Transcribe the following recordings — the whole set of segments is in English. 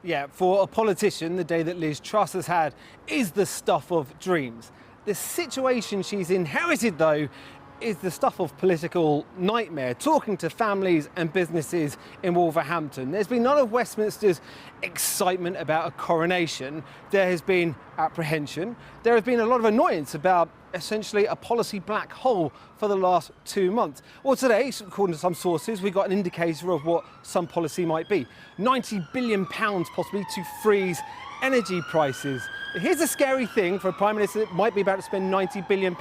Yeah, for a politician, the day that Liz Truss has had is the stuff of dreams. The situation she's inherited, though, is the stuff of political nightmare. Talking to families and businesses in Wolverhampton, there's been none of Westminster's excitement about a coronation. There has been apprehension. There has been a lot of annoyance about essentially a policy black hole for the last 2 months. Well, today, according to some sources, we got an indicator of what some policy might be. £90 billion possibly to freeze energy prices. But here's the scary thing for a Prime Minister that might be about to spend £90 billion.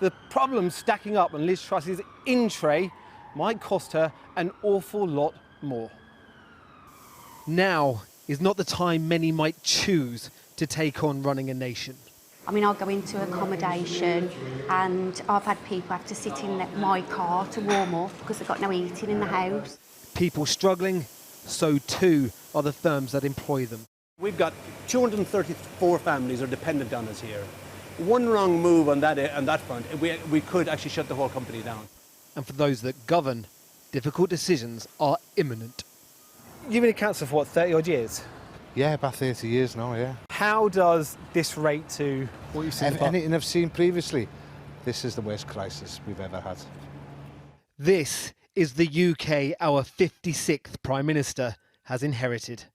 The problems stacking up on Liz Truss's in tray might cost her an awful lot more. Now is not the time many might choose to take on running a nation. I mean, I'll go into accommodation and I've had people have to sit in my car to warm up because they've got no heating in the house. People struggling, so too are the firms that employ them. We've got 234 families are dependent on us here. One wrong move on that front, we could actually shut the whole company down. And for those that govern, difficult decisions are imminent. You've been a councillor for what, 30 odd years? Yeah, about 30 years now, yeah. How does this rate to what you've seen? Anything I've seen previously, this is the worst crisis we've ever had. This is the UK our 56th Prime Minister has inherited.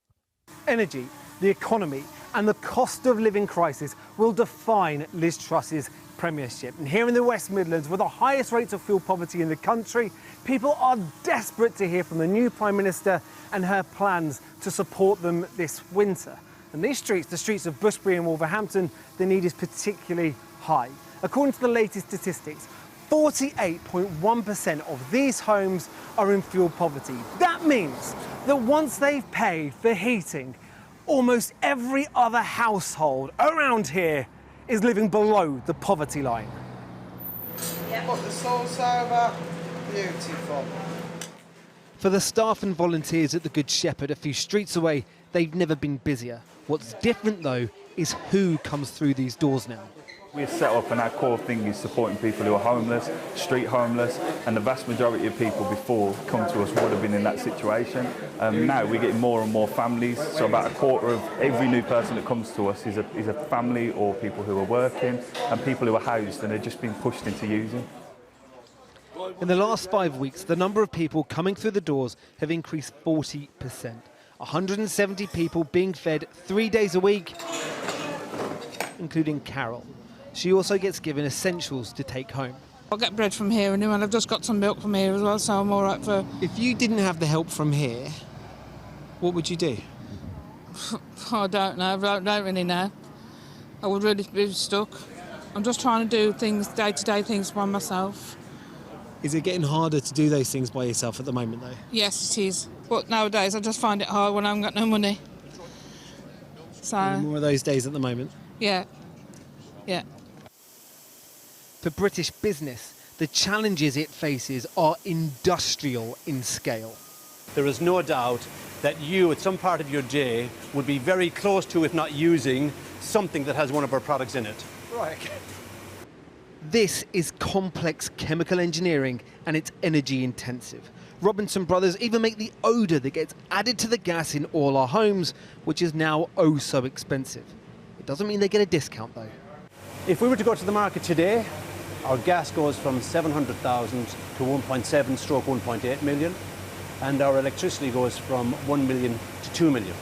Energy, the economy and the cost of living crisis will define Liz Truss's premiership. And here in the West Midlands, with the highest rates of fuel poverty in the country, people are desperate to hear from the new Prime Minister and her plans to support them this winter. And these streets, the streets of Bushbury and Wolverhampton, the need is particularly high. According to the latest statistics, 48.1% of these homes are in fuel poverty. That means that once they've paid for heating, almost every other household around here is living below the poverty line. Look, the soul's over. Beautiful. For the staff and volunteers at the Good Shepherd a few streets away, they've never been busier. What's different, though, is who comes through these doors now. We're set up and our core thing is supporting people who are homeless, street homeless, and the vast majority of people before come to us would have been in that situation. Now we're getting more and more families, so about a quarter of every new person that comes to us is a family or people who are working and people who are housed and are just being pushed into using. In the last 5 weeks, the number of people coming through the doors have increased 40%. 170 people being fed 3 days a week, including Carol. She also gets given essentials to take home. I'll get bread from here and I've just got some milk from here as well, so I'm all right for... If you didn't have the help from here, what would you do? I don't know, I don't really know. I would really be stuck. I'm just trying to do things, day-to-day things by myself. Is it getting harder to do those things by yourself at the moment, though? Yes, it is. But nowadays I just find it hard when I haven't got no money. So... More of those days at the moment? Yeah. Yeah. For British business, the challenges it faces are industrial in scale. There is no doubt that you, at some part of your day, would be very close to, if not using, something that has one of our products in it. Right. This is complex chemical engineering and it's energy intensive. Robinson Brothers even make the odour that gets added to the gas in all our homes, which is now oh so expensive. It doesn't mean they get a discount, though. If we were to go to the market today, our gas goes from 700,000 to 1.7 stroke 1.8 million, and our electricity goes from 1 million to 2 million.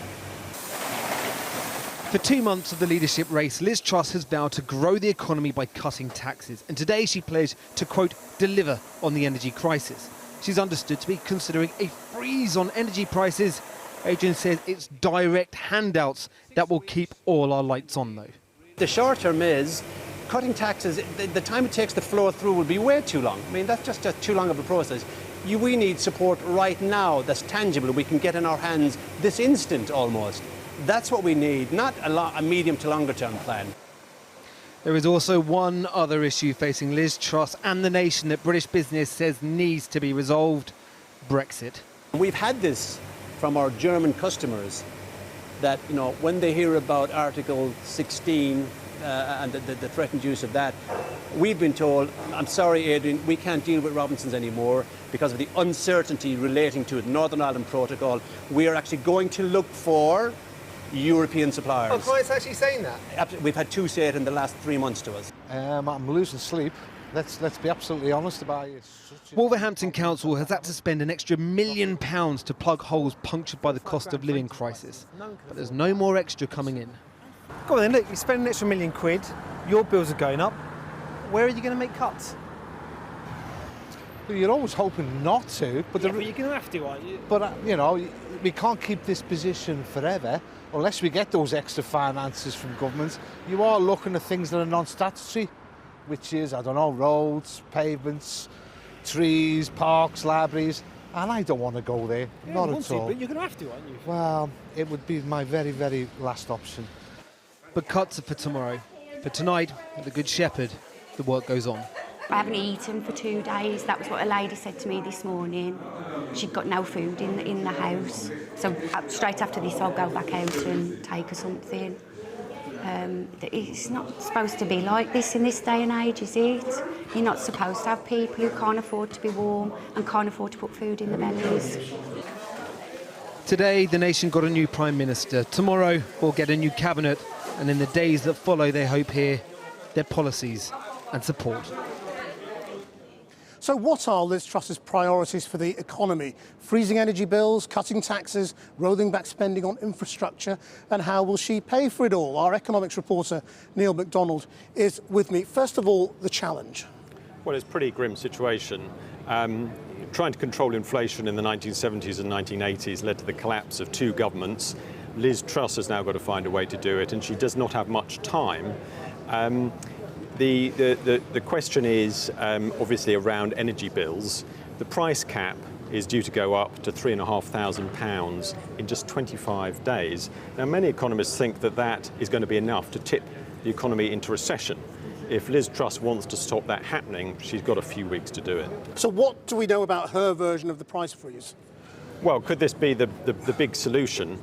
For 2 months of the leadership race, Liz Truss has vowed to grow the economy by cutting taxes, and today she pledged to, quote, deliver on the energy crisis. She's understood to be considering a freeze on energy prices. Adrian says it's direct handouts that will keep all our lights on, though. The short term is cutting taxes. The time it takes to flow through will be way too long. I mean, that's just too long of a process. We need support right now that's tangible, we can get in our hands this instant almost. That's what we need, not a medium to longer term plan. There is also one other issue facing Liz Truss and the nation that British business says needs to be resolved: Brexit. We've had this from our German customers that, you know, when they hear about Article 16 and the threatened use of that, we've been told, I'm sorry, Adrian, we can't deal with Robinsons anymore because of the uncertainty relating to the Northern Ireland Protocol. We are actually going to look for European suppliers. Oh, clients actually saying that? We've had two say it in the last 3 months to us. I'm losing sleep. Let's be absolutely honest about it. Wolverhampton Council has had to spend an extra £1 million to plug holes punctured by the cost of living crisis. But there's no more extra coming in. Go on then, look, you spend an extra £1 million, your bills are going up. Where are you going to make cuts? You're always hoping not to, but But you're going to have to, aren't you? But you know, we can't keep this position forever unless we get those extra finances from governments. You are looking at things that are non-statutory, which is, I don't know, roads, pavements, trees, parks, libraries, and I don't want to go there, not at all. But you're going to have to, aren't you? Well, it would be my very, very last option. But cuts are for tomorrow. For tonight, at the Good Shepherd, the work goes on. I haven't eaten for 2 days. That was what a lady said to me this morning. She'd got no food in the house. So straight after this, I'll go back out and take her something. It's not supposed to be like this in this day and age, is it? You're not supposed to have people who can't afford to be warm and can't afford to put food in their bellies. Today, the nation got a new Prime Minister. Tomorrow, we'll get a new cabinet. And in the days that follow, they hope hear their policies and support. So what are Liz Truss's priorities for the economy? Freezing energy bills, cutting taxes, rolling back spending on infrastructure, and how will she pay for it all? Our economics reporter, Neil MacDonald, is with me. First of all, the challenge. Well, it's a pretty grim situation. Trying to control inflation in the 1970s and 1980s led to the collapse of two governments. Liz Truss has now got to find a way to do it, and she does not have much time. The question is obviously around energy bills. The price cap is due to go up to £3,500 in just 25 days. Now, many economists think that that is going to be enough to tip the economy into recession. If Liz Truss wants to stop that happening, she's got a few weeks to do it. So what do we know about her version of the price freeze? Well, could this be the big solution?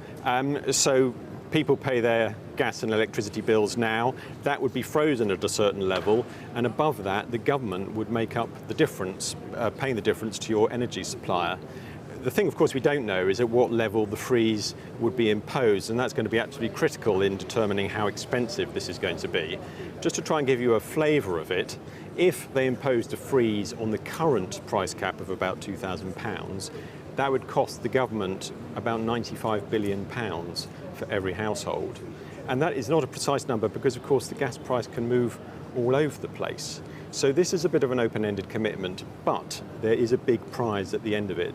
So people pay their gas and electricity bills now. That would be frozen at a certain level, and above that, the government would make up the difference, paying the difference to your energy supplier. The thing, of course, we don't know is at what level the freeze would be imposed, and that's going to be absolutely critical in determining how expensive this is going to be. Just to try and give you a flavour of it, if they imposed a freeze on the current price cap of about £2,000, that would cost the government about £95 billion for every household. And that is not a precise number because, of course, the gas price can move all over the place. So this is a bit of an open-ended commitment, but there is a big prize at the end of it.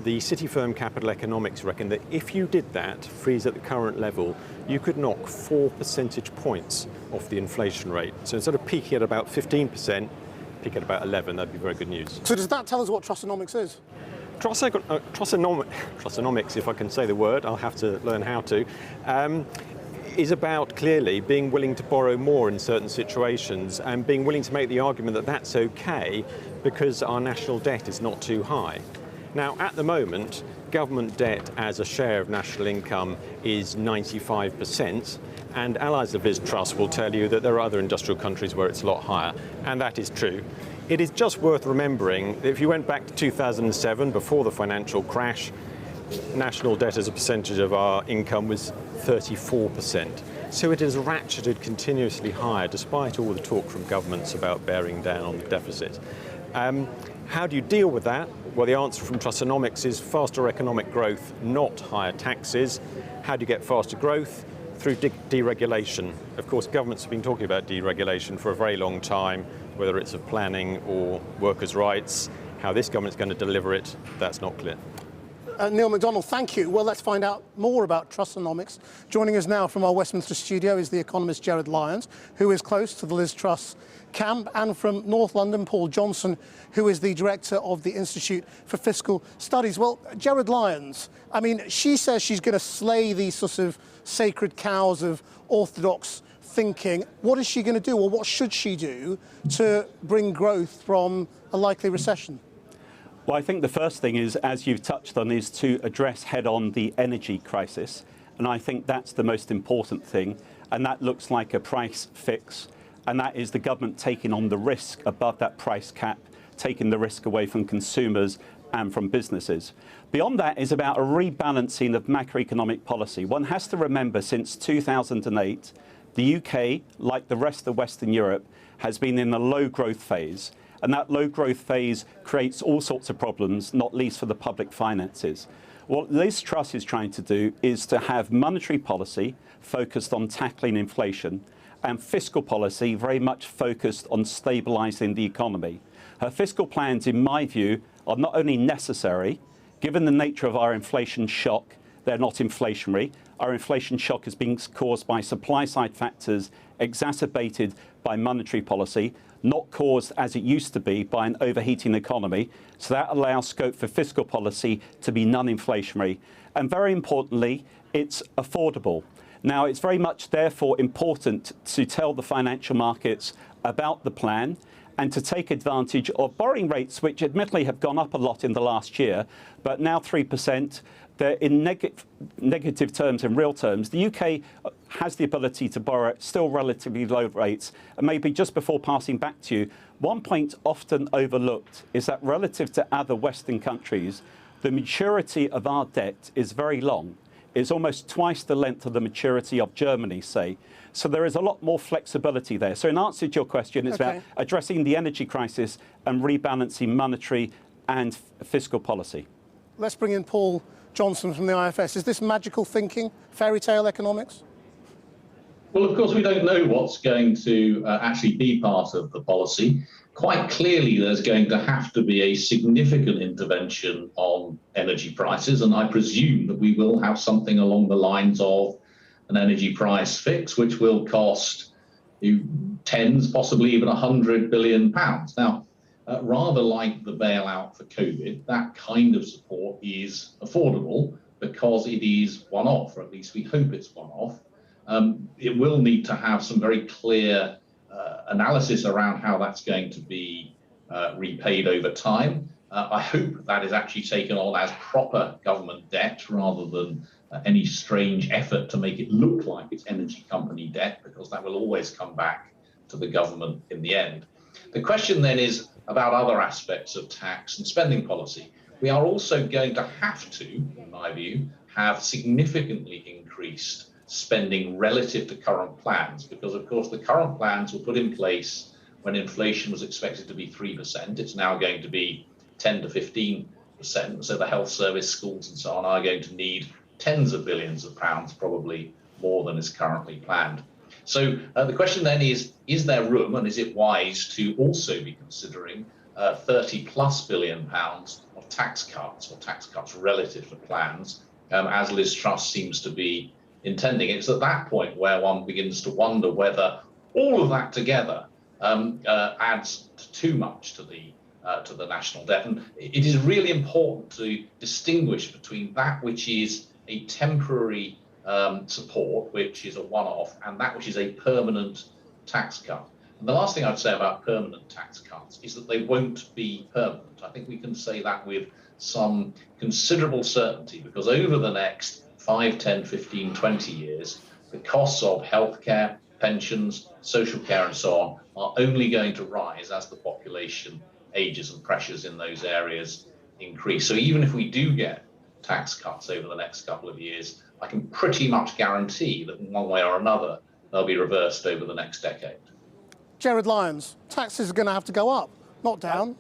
The city firm Capital Economics reckon that if you did that, freeze at the current level, you could knock 4 percentage points off the inflation rate. So instead of peaking at about 15%, peak at about 11, that'd be very good news. So does that tell us what Trussonomics is? Trussonomics, if I can say the word, I'll have to learn how to, is about clearly being willing to borrow more in certain situations and being willing to make the argument that that's okay because our national debt is not too high. Now, at the moment, government debt as a share of national income is 95%, and allies of Liz Truss will tell you that there are other industrial countries where it's a lot higher, and that is true. It is just worth remembering that if you went back to 2007, before the financial crash, national debt as a percentage of our income was 34%. So it has ratcheted continuously higher, despite all the talk from governments about bearing down on the deficit. How do you deal with that? Well, the answer from Trussonomics is faster economic growth, not higher taxes. How do you get faster growth? Through deregulation. Of course, governments have been talking about deregulation for a very long time, whether it's of planning or workers' rights. How this government's going to deliver it, that's not clear. Neil MacDonald, thank you. Well, let's find out more about Trussonomics. Joining us now from our Westminster studio is the economist Gerard Lyons, who is close to the Liz Truss camp, and from North London, Paul Johnson, who is the director of the Institute for Fiscal Studies. Well, Gerard Lyons, I mean, she says she's going to slay these sort of sacred cows of orthodox thinking. What is she going to do, or what should she do to bring growth from a likely recession? Well, I think the first thing is, as you've touched on, is to address head-on the energy crisis. And I think that's the most important thing. And that looks like a price fix. And that is the government taking on the risk above that price cap, taking the risk away from consumers and from businesses. Beyond that is about a rebalancing of macroeconomic policy. One has to remember since 2008, the UK, like the rest of Western Europe, has been in a low growth phase. And that low growth phase creates all sorts of problems, not least for the public finances. What Liz Truss is trying to do is to have monetary policy focused on tackling inflation and fiscal policy very much focused on stabilising the economy. Her fiscal plans, in my view, are not only necessary, given the nature of our inflation shock, they're not inflationary. Our inflation shock has been caused by supply-side factors exacerbated by monetary policy, not caused, as it used to be, by an overheating economy. So that allows scope for fiscal policy to be non-inflationary. And very importantly, it's affordable. Now, it's very much, therefore, important to tell the financial markets about the plan and to take advantage of borrowing rates, which admittedly have gone up a lot in the last year, but now 3%. They're in negative terms, in real terms. The UK has the ability to borrow at still relatively low rates. And maybe just before passing back to you, one point often overlooked is that relative to other Western countries, the maturity of our debt is very long. It's almost twice the length of the maturity of Germany, say. So there is a lot more flexibility there. So in answer to your question, it's about addressing the energy crisis and rebalancing monetary and fiscal policy. Let's bring in Paul Johnson from the IFS. Is this magical thinking, fairy tale economics? Well, of course, we don't know what's going to actually be part of the policy. Quite clearly, there's going to have to be a significant intervention on energy prices, and I presume that we will have something along the lines of an energy price fix, which will cost tens, possibly even £100 billion. Now, rather like the bailout for COVID, that kind of support is affordable because it is one-off, or at least we hope it's one-off. It will need to have some very clear analysis around how that's going to be repaid over time. I hope that is actually taken on as proper government debt rather than any strange effort to make it look like it's energy company debt, because that will always come back to the government in the end. The question then is about other aspects of tax and spending policy. We are also going to have to, in my view, have significantly increased spending relative to current plans, because of course the current plans were put in place when inflation was expected to be 3%. It's now going to be 10 to 15%. So the health service, schools and so on are going to need tens of billions of pounds, probably more than is currently planned. So the question then is there room, and is it wise to also be considering 30+ billion pounds of tax cuts, or tax cuts relative to plans, as Liz Truss seems to be intending? It's at that point where one begins to wonder whether all of that together adds too much to the national debt. And it is really important to distinguish between that which is a temporary support, which is a one-off, and that which is a permanent tax cut. And the last thing I'd say about permanent tax cuts is that they won't be permanent. I think we can say that with some considerable certainty, because over the next 5, 10, 15, 20 years, the costs of healthcare, pensions, social care and so on are only going to rise as the population ages and pressures in those areas increase. So even if we do get tax cuts over the next couple of years, I can pretty much guarantee that in one way or another, they'll be reversed over the next decade. Jared Lyons, taxes are going to have to go up, not down.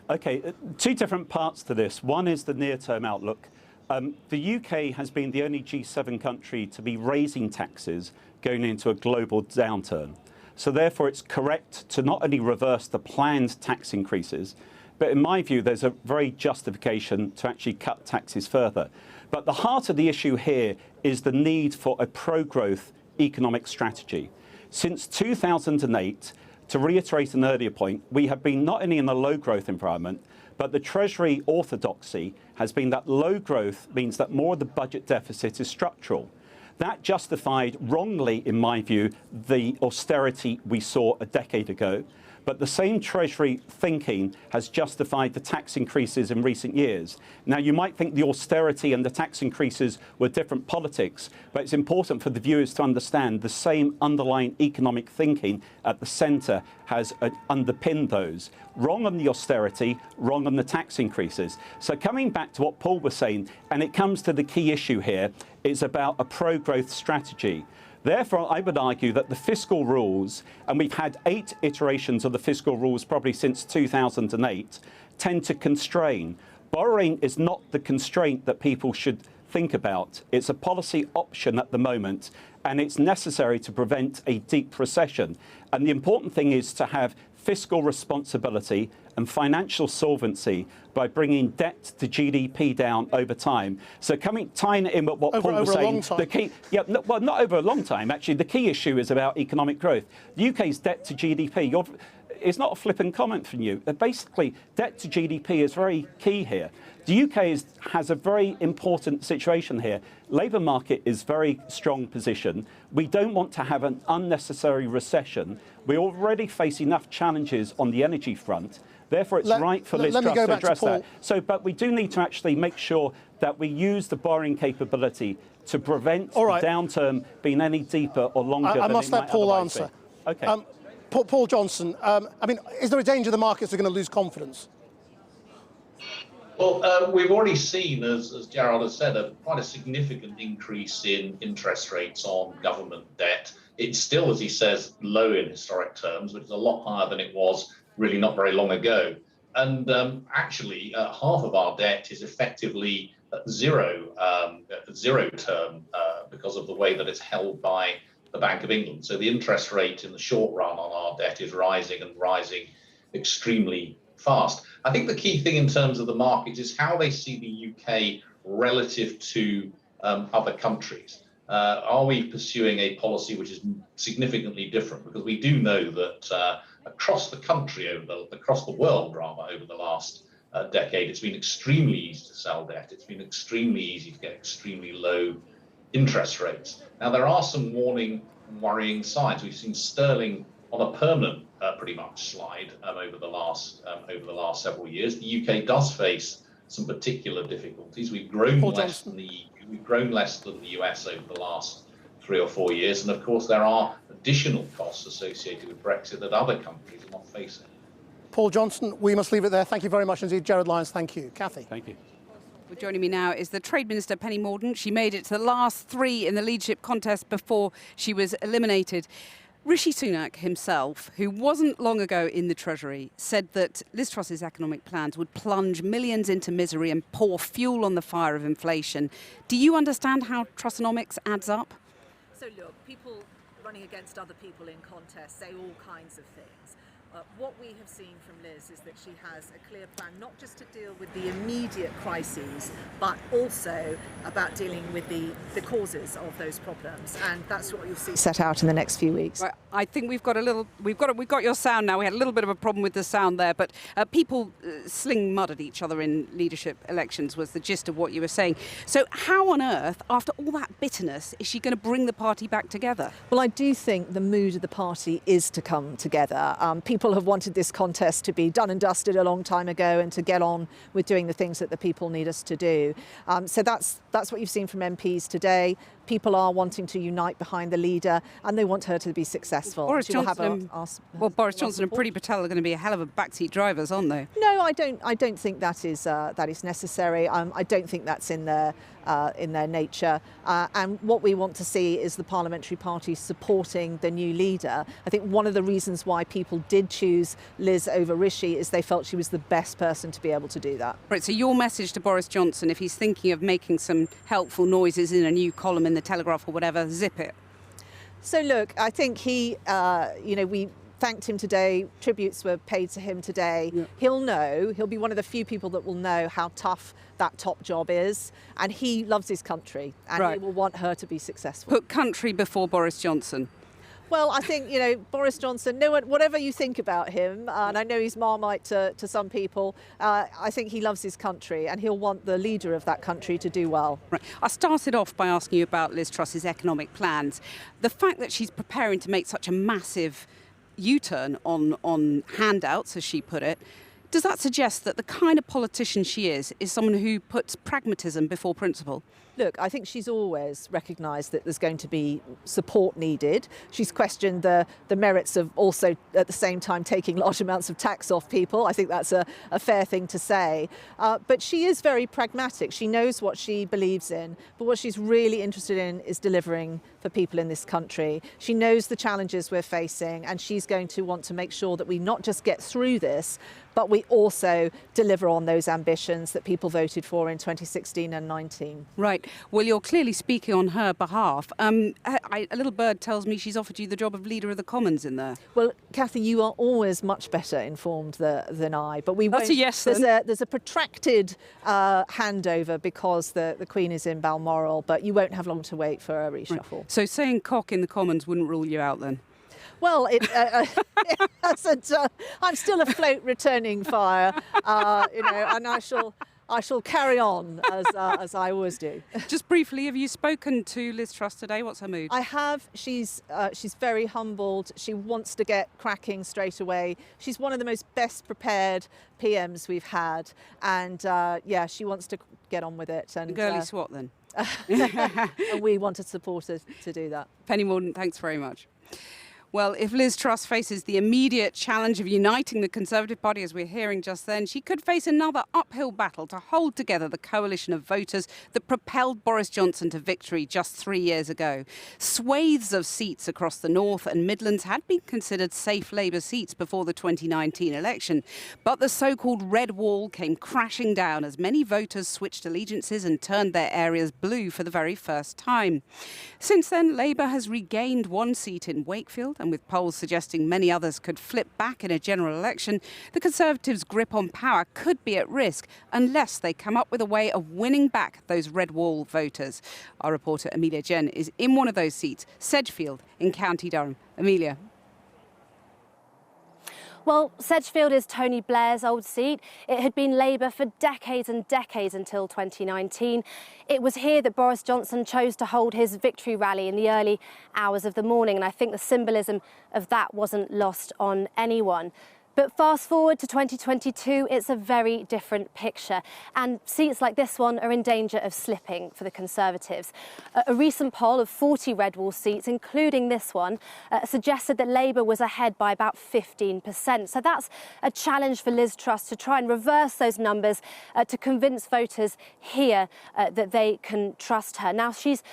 OK, two different parts to this. One is the near-term outlook. The UK has been the only G7 country to be raising taxes going into a global downturn. So therefore, it's correct to not only reverse the planned tax increases, but in my view, there's a very justification to actually cut taxes further. But the heart of the issue here is the need for a pro-growth economic strategy. Since 2008, to reiterate an earlier point, we have been not only in a low growth environment, but the Treasury orthodoxy has been that low growth means that more of the budget deficit is structural. That justified wrongly, in my view, the austerity we saw a decade ago. But the same Treasury thinking has justified the tax increases in recent years. Now, you might think the austerity and the tax increases were different politics, but it's important for the viewers to understand the same underlying economic thinking at the centre has underpinned those. Wrong on the austerity, wrong on the tax increases. So coming back to what Paul was saying, and it comes to the key issue here, it's about a pro-growth strategy. Therefore, I would argue that the fiscal rules, and we've had 8 iterations of the fiscal rules probably since 2008, tend to constrain. Borrowing is not the constraint that people should think about. It's a policy option at the moment, and it's necessary to prevent a deep recession. And the important thing is to have fiscal responsibility and financial solvency by bringing debt to GDP down over time. So tying it in with what Paul was saying, the key, well, not over a long time. Actually, the key issue is about economic growth. The UK's debt to GDP, it's not a flippant comment from you. Basically, debt to GDP is very key here. The UK has a very important situation here. Labour market is very strong position. We don't want to have an unnecessary recession. We already face enough challenges on the energy front. Therefore, it's right for Liz Truss to address that. So, but we do need to actually make sure that we use the borrowing capability to prevent the downturn being any deeper or longer than it might otherwise be. I must let Paul answer. Okay. Paul Johnson, I mean, is there a danger the markets are going to lose confidence? Well, we've already seen, as Gerald has said, quite a significant increase in interest rates on government debt. It's still, as he says, low in historic terms, but it's a lot higher than it was really not very long ago. And actually, half of our debt is effectively at zero term because of the way that it's held by the Bank of England. So the interest rate in the short run on our debt is rising and rising extremely fast. I think the key thing in terms of the markets is how they see the UK relative to other countries. Are we pursuing a policy which is significantly different? Because we do know that across the country, across the world rather, over the last decade, it's been extremely easy to sell debt. It's been extremely easy to get extremely low interest rates. Now, there are some warning and worrying signs. We've seen sterling on a permanent, pretty much, slide over the last several years. The UK does face some particular difficulties. We've grown less than the US over the last 3 or 4 years, and of course there are additional costs associated with Brexit that other countries are not facing. Paul Johnson, we must leave it there. Thank you very much indeed. Jared Lyons, thank you. Cathy. Thank you. Well, joining me now is the Trade Minister, Penny Mordaunt. She made it to the last 3 in the leadership contest before she was eliminated. Rishi Sunak himself, who wasn't long ago in the Treasury, said that Liz Truss's economic plans would plunge millions into misery and pour fuel on the fire of inflation. Do you understand how Trussonomics adds up? So look, people running against other people in contests say all kinds of things. What we have seen from Liz is that she has a clear plan, not just to deal with the immediate crises, but also about dealing with the causes of those problems, and that's what you'll see set out in the next few weeks. Right, I think we've got your sound now. We had a little bit of a problem with the sound there, but people sling mud at each other in leadership elections was the gist of what you were saying. So how on earth, after all that bitterness, is she going to bring the party back together? Well, I do think the mood of the party is to come together. People have wanted this contest to be done and dusted a long time ago and to get on with doing the things that the people need us to do. So that's what you've seen from MPs today. People are wanting to unite behind the leader and they want her to be successful. Boris Johnson and Priti Patel are going to be a hell of a backseat drivers, aren't they? No, I don't think that is necessary. I don't think that's in their nature. And what we want to see is the parliamentary party supporting the new leader. I think one of the reasons why people did choose Liz over Rishi is they felt she was the best person to be able to do that. Right, so your message to Boris Johnson, if he's thinking of making some helpful noises in a new column in the Telegraph or whatever, zip it. So look, I think he, we thanked him today, tributes were paid to him today. Yeah. He'll be one of the few people that will know how tough that top job is, and he loves his country and he will want her to be successful. Put country before Boris Johnson. Well, I think, Boris Johnson, whatever you think about him, and I know he's Marmite to some people, I think he loves his country and he'll want the leader of that country to do well. Right. I started off by asking you about Liz Truss's economic plans. The fact that she's preparing to make such a massive U-turn on handouts, as she put it. Does that suggest that the kind of politician she is someone who puts pragmatism before principle? Look, I think she's always recognised that there's going to be support needed. She's questioned the merits of also, at the same time, taking large amounts of tax off people. I think that's a fair thing to say. But she is very pragmatic. She knows what she believes in. But what she's really interested in is delivering for people in this country. She knows the challenges we're facing, and she's going to want to make sure that we not just get through this, but we also deliver on those ambitions that people voted for in 2016 and 19. Right. Well, you're clearly speaking on her behalf. A little bird tells me she's offered you the job of Leader of the Commons in there. Well, Kathy, you are always much better informed than I. But That's a yes, then. There's a protracted handover because the Queen is in Balmoral, but you won't have long to wait for a reshuffle. Right. So saying cock in the Commons wouldn't rule you out then? Well, I'm still afloat, returning fire, and I shall carry on as I always do. Just briefly, have you spoken to Liz Truss today? What's her mood? I have. She's very humbled. She wants to get cracking straight away. She's one of the most best prepared PMs we've had, and she wants to get on with it. And girly swat then. And we want to support her to do that. Penny Mordaunt, thanks very much. Well, if Liz Truss faces the immediate challenge of uniting the Conservative Party, as we're hearing just then, she could face another uphill battle to hold together the coalition of voters that propelled Boris Johnson to victory just 3 years ago. Swathes of seats across the North and Midlands had been considered safe Labour seats before the 2019 election. But the so-called red wall came crashing down as many voters switched allegiances and turned their areas blue for the very first time. Since then, Labour has regained one seat in Wakefield, and with polls suggesting many others could flip back in a general election, the Conservatives' grip on power could be at risk unless they come up with a way of winning back those red wall voters. Our reporter Amelia Jen is in one of those seats, Sedgefield in County Durham. Amelia. Well, Sedgefield is Tony Blair's old seat. It had been Labour for decades and decades until 2019. It was here that Boris Johnson chose to hold his victory rally in the early hours of the morning, and I think the symbolism of that wasn't lost on anyone. But fast forward to 2022, it's a very different picture, and seats like this one are in danger of slipping for the Conservatives. A recent poll of 40 red wall seats, including this one, suggested that Labour was ahead by about 15%. So that's a challenge for Liz Truss to try and reverse those numbers to convince voters here that they can trust her. Now, she's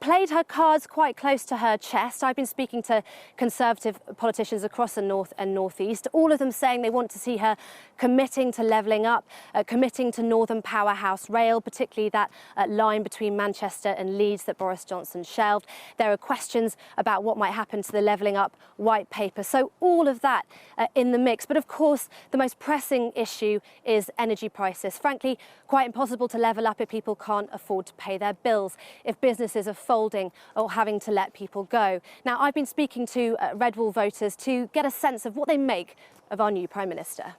played her cards quite close to her chest. I've been speaking to Conservative politicians across the North and North East, all of them saying they want to see her committing to levelling up, committing to Northern Powerhouse Rail, particularly that line between Manchester and Leeds that Boris Johnson shelved. There are questions about what might happen to the levelling up white paper. So all of that in the mix. But of course, the most pressing issue is energy prices. Frankly, quite impossible to level up if people can't afford to pay their bills, if businesses are folding or having to let people go. Now, I've been speaking to red wall voters to get a sense of what they make of our new Prime Minister.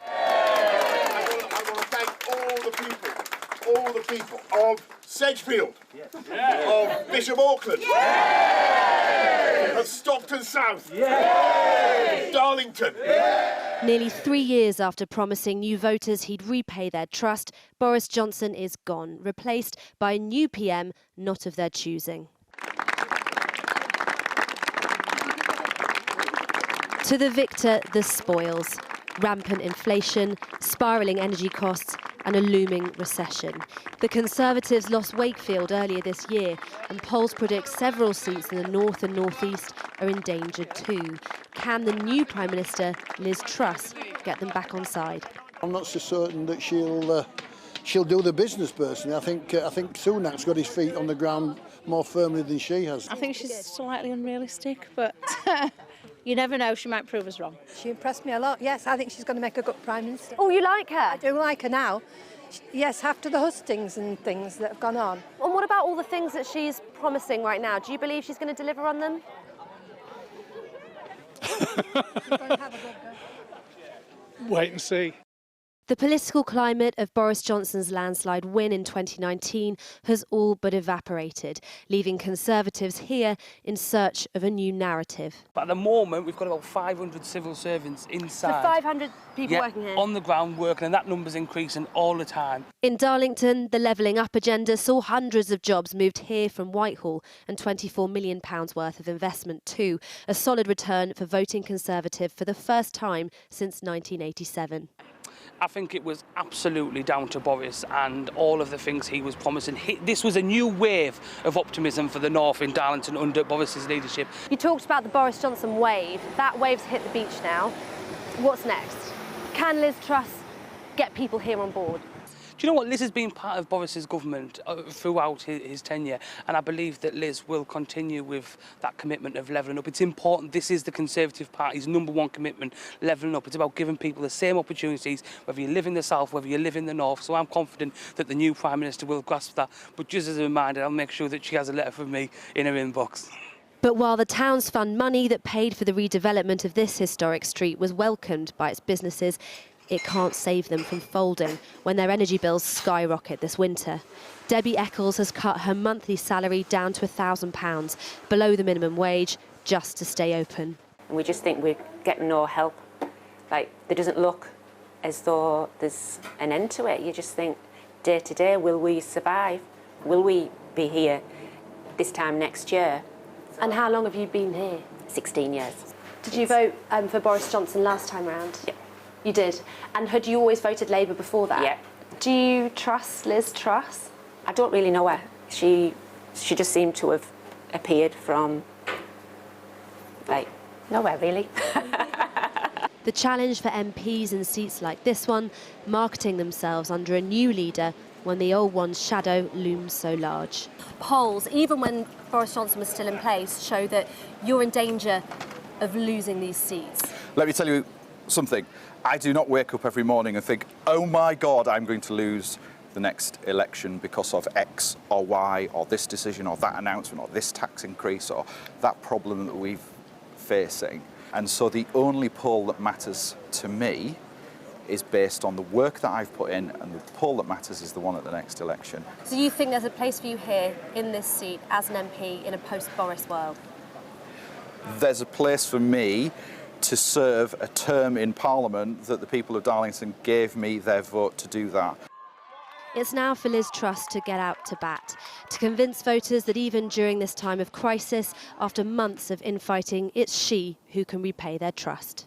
I want to thank all the people of Sedgefield, of Bishop Auckland, of Stockton South, Darlington. Nearly 3 years after promising new voters he'd repay their trust, Boris Johnson is gone, replaced by a new PM not of their choosing. To the victor, the spoils. Rampant inflation, spiralling energy costs and a looming recession. The Conservatives lost Wakefield earlier this year, and polls predict several seats in the North and North East are in danger too. Can the new Prime Minister, Liz Truss, get them back on side? I'm not so certain that she'll do the business personally. I think Sunak's got his feet on the ground more firmly than she has. I think she's slightly unrealistic, but you never know, she might prove us wrong. She impressed me a lot, yes. I think she's going to make a good Prime Minister. Oh, you like her? I do like her now. Yes, after the hustings and things that have gone on. And what about all the things that she's promising right now? Do you believe she's going to deliver on them? Wait and see. The political climate of Boris Johnson's landslide win in 2019 has all but evaporated, leaving Conservatives here in search of a new narrative. But at the moment, we've got about 500 civil servants inside. So 500 people working here? On the ground working, and that number's increasing all the time. In Darlington, the Levelling Up agenda saw hundreds of jobs moved here from Whitehall and £24 million worth of investment too, a solid return for voting Conservative for the first time since 1987. I think it was absolutely down to Boris and all of the things he was promising. This was a new wave of optimism for the North in Darlington under Boris's leadership. You talked about the Boris Johnson wave. That wave's hit the beach now. What's next? Can Liz Truss get people here on board? Do you know what? Liz has been part of Boris's government throughout his tenure, and I believe that Liz will continue with that commitment of levelling up. It's important. This is the Conservative Party's #1 commitment, levelling up. It's about giving people the same opportunities, whether you live in the South, whether you live in the North. So I'm confident that the new Prime Minister will grasp that. But just as a reminder, I'll make sure that she has a letter from me in her inbox. But while the town's fund money that paid for the redevelopment of this historic street was welcomed by its businesses, it can't save them from folding when their energy bills skyrocket this winter. Debbie Eccles has cut her monthly salary down to £1,000, below the minimum wage, just to stay open. And we just think we're getting no help. Like, it doesn't look as though there's an end to it. You just think, day to day, will we survive? Will we be here this time next year? And how long have you been here? 16 years. Did you vote for Boris Johnson last time round? Yeah. You did? And had you always voted Labour before that? Yeah. Do you trust Liz Truss? I don't really know her. She just seemed to have appeared from, like, nowhere really. The challenge for MPs in seats like this one, marketing themselves under a new leader when the old one's shadow looms so large. Polls, even when Boris Johnson was still in place, show that you're in danger of losing these seats. Let me tell you something. I do not wake up every morning and think, oh my God, I'm going to lose the next election because of X or Y or this decision or that announcement or this tax increase or that problem that we're facing. And so the only poll that matters to me is based on the work that I've put in, and the poll that matters is the one at the next election. So you think there's a place for you here in this seat as an MP in a post-Boris world? There's a place for me to serve a term in Parliament that the people of Darlington gave me their vote to do that. It's now for Liz Truss to get out to bat, to convince voters that even during this time of crisis, after months of infighting, it's she who can repay their trust.